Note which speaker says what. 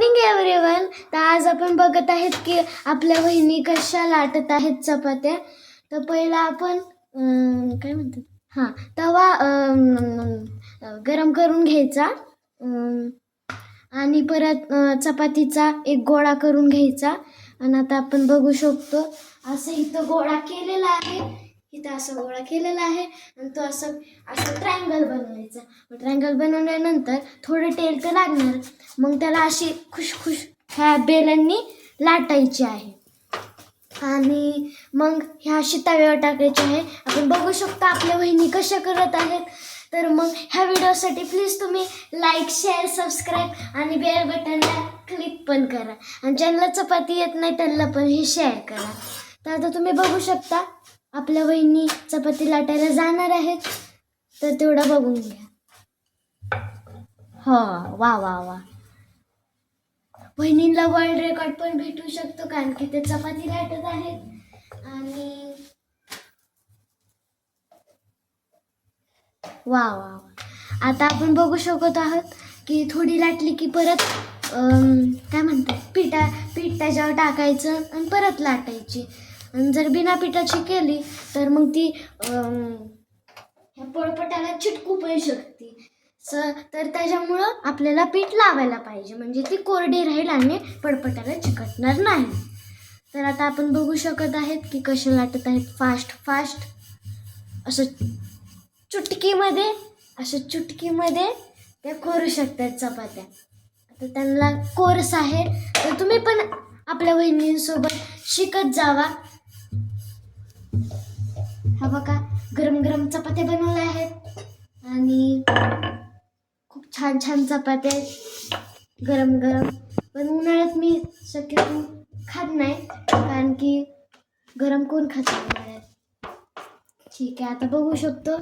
Speaker 1: Morning everyone. तर आज आपण बघत आहेत की आपल्या वहिनी कशा लाटत आहेत चपात्या. तर पहिला आपण काय म्हणतात तवा गरम करून घ्यायचा आणि परत चपातीचा एक गोळा करून घ्यायचा. आणि आता आपण बघू शकतो असं इथं गोळा केलेला आहे, इथं असं गोळा केलेला आहे आणि तो असं असं ट्रायंगल बनवायचा. ट्रायंगल बनवल्यानंतर थोडं तेल तर लागणार, मग त्याला अशी खुशखुश ह्या बेलांनी लाटायची आहे आणि मग ह्या अशी तव्यावर टाकायची आहे. आपण बघू शकतो आपल्या वहिनी कशा करत आहेत. तर मग ह्या व्हिडिओसाठी प्लीज तुम्ही लाईक, शेअर, सबस्क्राईब आणि बेल बटनला क्लिक पण करा आणि ज्यांना चपाती येत नाही त्यांना पण हे शेअर करा. तर आता तुम्ही बघू शकता आपल्या वहिनी चपाती लाटायला जाणार आहेत, तर तेवढं बघून घ्या. हो, वा वा वा. वहिनींना वर्ल्ड रेकॉर्ड पण भेटू शकतो कारण की ते चपाती लाटत आहेत. आणि वा वा वा. आता आपण बघू शकत आहोत की थोडी लाटली की परत काय म्हणतात पीठ त्याच्यावर टाकायचं आणि परत लाटायची. आणि जर बिना पिठाची केली तर मग ती ह्या पोळपाटाला चिटकू पण शकते. तर त्याच्यामुळं आपल्याला पीठ लावायला पाहिजे, म्हणजे ती कोरडी राहील आणि पोळपाटाला चिकटणार नाही. तर आता आपण बघू शकत आहेत की कसे लाटत आहेत फास्ट फास्ट, असं चुटकीमध्ये त्या करू शकतात चपात्या. आता त्यांना कोर्स आहे, तर तुम्ही पण आपल्या वहिनींसोबत शिकत जावा. हा बघा गरम गरम चपात्या बनवल्या आहेत आणि खूप छान छान चपात्या आहेत गरम गरम. पण उन्हाळ्यात मी शक्यतो खात नाही कारण की गरम कोण खात उन्हाळ्यात. ठीक आहे, आता बघू शकतो